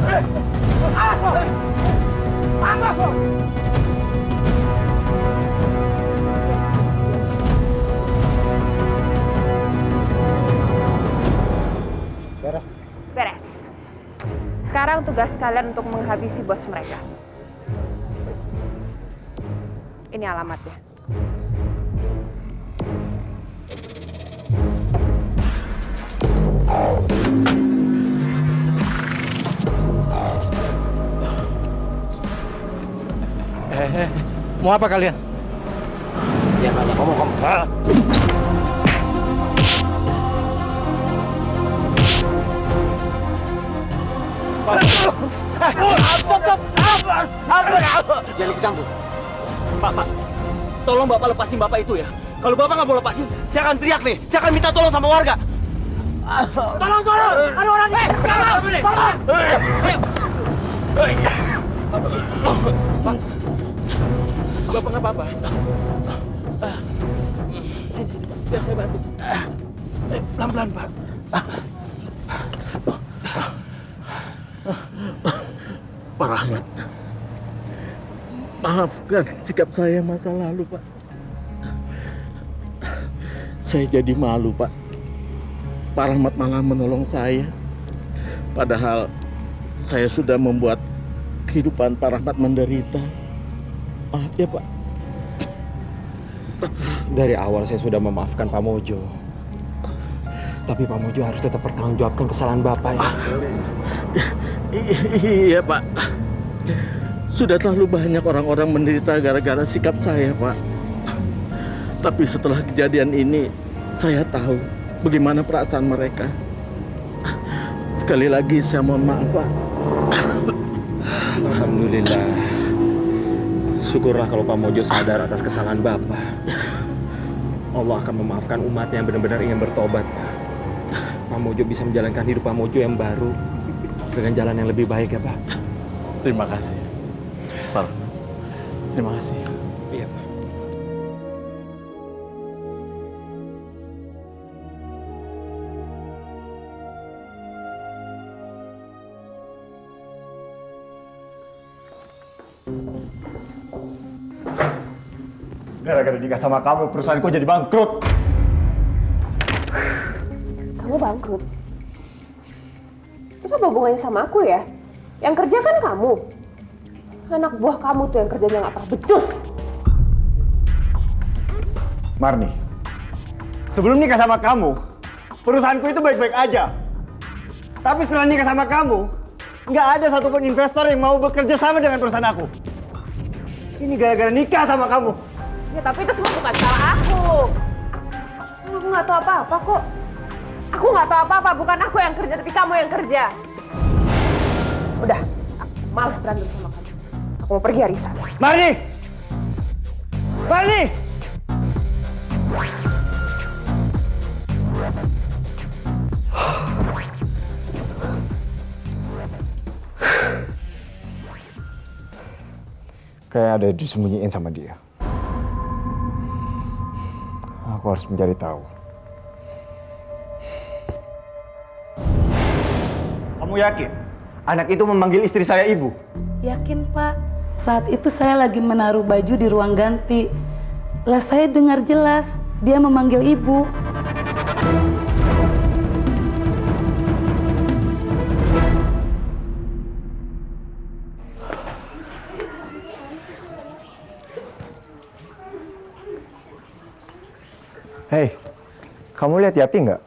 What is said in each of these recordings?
Beres. Beres. Sekarang tugas kalian untuk menghabisi bos mereka. Ini alamatnya. Mau apa kalian? Ya banyak ngomong kamu. Stop! Jangan ikut campur. Pak, tolong Bapak lepasin Bapak itu ya. Kalau Bapak nggak mau lepasin, saya akan teriak nih. Saya akan minta tolong sama warga. Tolong! Ada orang nih! Tolong! Pak, Bapak nggak apa-apa. Sini, biar saya bantu. Pelan-pelan, Pak. Pak Rahmat, maafkan sikap saya masa lalu, Pak. Saya jadi malu, Pak. Pak Rahmat malah menolong saya. Padahal saya sudah membuat kehidupan Pak Rahmat menderita. Maaf ya, Pak. Dari awal saya sudah memaafkan Pak Mojo. Tapi Pak Mojo harus tetap bertanggungjawabkan kesalahan Bapak ya. Iya, Pak. Sudah terlalu banyak orang-orang menderita gara-gara sikap saya, Pak. Tapi setelah kejadian ini, saya tahu bagaimana perasaan mereka. Sekali lagi saya mohon maaf, Pak. Alhamdulillah. Syukurlah kalau Pak Mojo sadar atas kesalahan Bapak. Allah akan memaafkan umat yang benar-benar ingin bertobat, Pak. Pak Mojo bisa menjalankan hidup Pak Mojo yang baru dengan jalan yang lebih baik ya, Pak. Terima kasih, Pak. Terima kasih. Iya, Pak. Gara-gara nikah sama kamu, perusahaanku jadi bangkrut. Kamu bangkrut? Terus apa hubungannya sama aku ya? Yang kerja kan kamu. Anak buah kamu tuh yang kerjanya nggak pernah becus. Marni, sebelum nikah sama kamu, perusahaanku itu baik-baik aja. Tapi setelah nikah sama kamu, nggak ada satupun investor yang mau bekerja sama dengan perusahaan aku. Ini gara-gara nikah sama kamu. Ya tapi itu semua bukan salah aku. Aku nggak tahu apa-apa kok. Aku nggak tahu apa-apa, bukan aku yang kerja, tapi kamu yang kerja. Udah, aku malas berantem sama kamu. Aku mau pergi, Arisa. Marni! Marni! Kayak ada disembunyiin sama dia. Aku harus mencari tahu. Kamu yakin anak itu memanggil istri saya ibu? Yakin, Pak. Saat itu saya lagi menaruh baju di ruang ganti. Lah saya dengar jelas dia memanggil ibu. Hei, kamu lihat Yati nggak?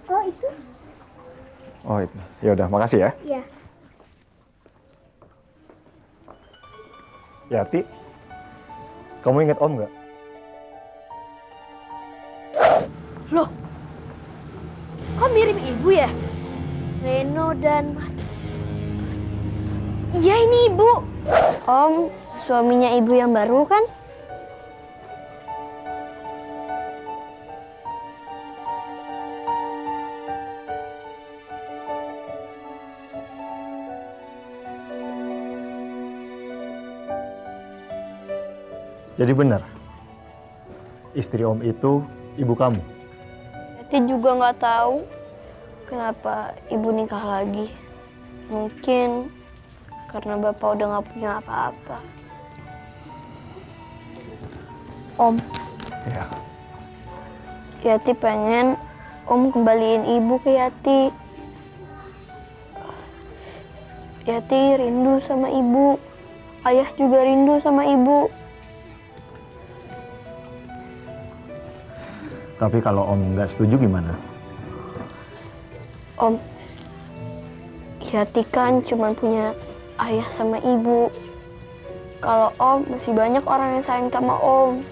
Oh itu? Oh itu. Ya udah, makasih ya. Iya. Yati, kamu ingat Om nggak? Loh, kok mirip ibu ya? Reno dan Iya ini ibu. Om, suaminya ibu yang baru kan? Jadi benar, istri Om itu ibu kamu. Yati juga nggak tahu kenapa ibu nikah lagi. Mungkin karena Bapak udah nggak punya apa-apa. Om, Ya. Yati pengen Om kembaliin Ibu ke Yati. Yati rindu sama Ibu. Ayah juga rindu sama Ibu. Tapi kalau Om nggak setuju gimana? Om, Yati kan cuma punya ayah sama ibu. Kalau Om, masih banyak orang yang sayang sama Om.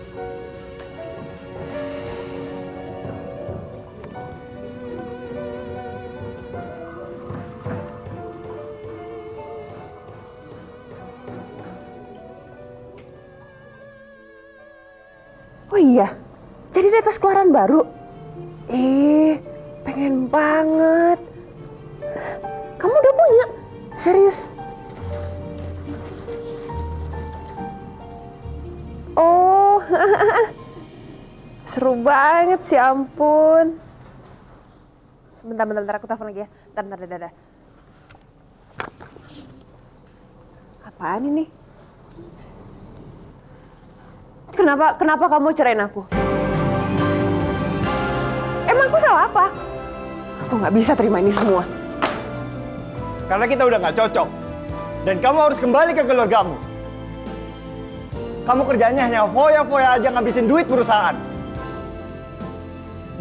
Oh iya, jadi ada tas keluaran baru? Pengen banget. Kamu udah punya? Serius? Oh, seru banget sih, ampun. Bentar, aku telepon lagi ya. Bentar. Apaan ini? Kenapa kamu cerain aku? Emang aku salah apa? Aku nggak bisa terima ini semua. Karena kita udah nggak cocok. Dan kamu harus kembali ke keluargamu. Kamu kerjanya hanya foya-foya aja ngabisin duit perusahaan.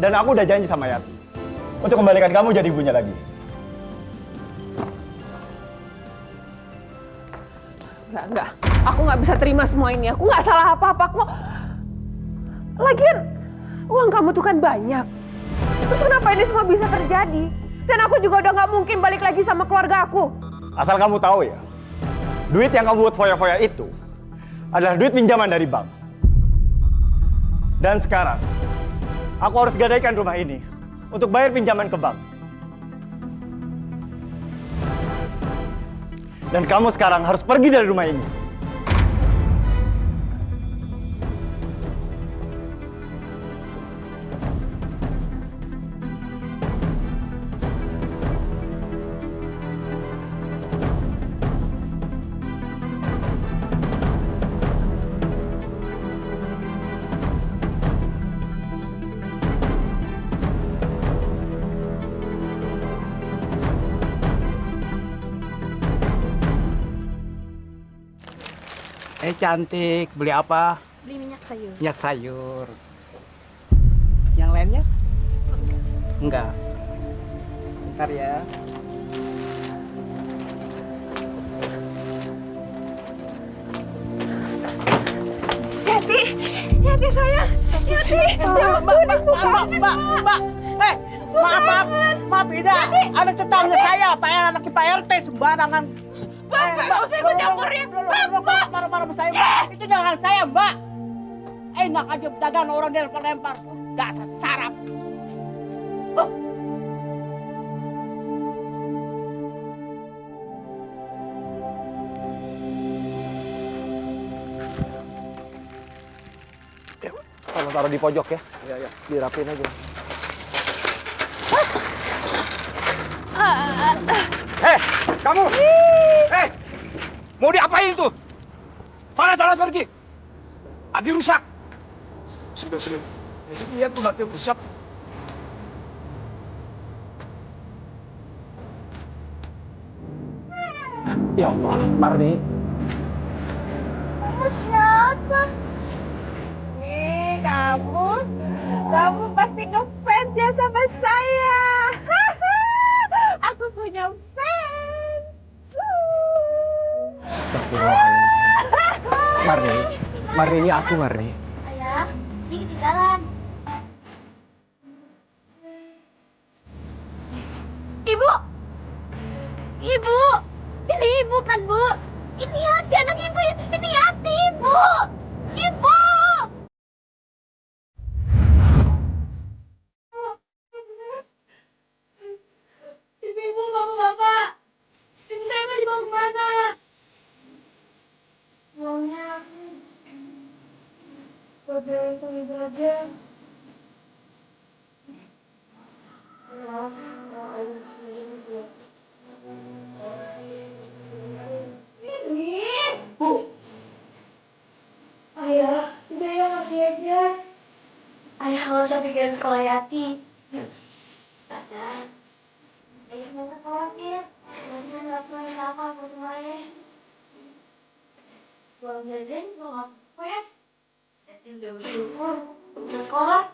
Dan aku udah janji sama Yati untuk kembalikan kamu jadi ibunya lagi. Enggak. Aku nggak bisa terima semua ini. Aku nggak salah apa-apa kok. Lagian, uang kamu tuh kan banyak. Terus kenapa ini semua bisa terjadi? Dan aku juga udah nggak mungkin balik lagi sama keluarga aku. Asal kamu tahu ya, duit yang kamu buat foya-foya itu adalah duit pinjaman dari bank. Dan sekarang, aku harus gadaikan rumah ini untuk bayar pinjaman ke bank. Dan kamu sekarang harus pergi dari rumah ini. Cantik, beli apa? Beli minyak sayur. Minyak sayur. Yang lainnya? Enggak. Bentar ya. Yati sayang. Yati. Mbak. Maaf Ida. Anak tetangga saya, anak Pak RT sembarangan. Bapak, nggak usah ikut campur ya. Bapak, marah-marah sama saya, Mbak. Itu jangan saya, Mbak. Enak aja dagang orang dilempar-lempar. Dasar sarap. Tolong taruh di pojok ya. Iya. Dirapin aja. Kamu! Mau diapain tuh? Sana pergi! Abi rusak! Sudah. Lihat tuh nanti rusak. Ya Allah, Marni. Kamu siapa? Kamu pasti ngefans ya sama saya. Aku punya fans. Marni ini aku, Marni. Ayah, ini ketinggalan. Ibu, ini ibu kan Bu? Ini Yati anak ibu, ini Yati ibu. Ibu, bapak, ibu saya mau dibawa kemana? Uangnya buat bayar sama ibu aja. Ayah nggak usah pikirin sekolah Yati. Ayah nggak usah khawatir. Nanti nggak perlu apa-apa sama ayah. Uang jajan juga nggak apa-apa ya. Yati udah bersyukur bisa sekolah.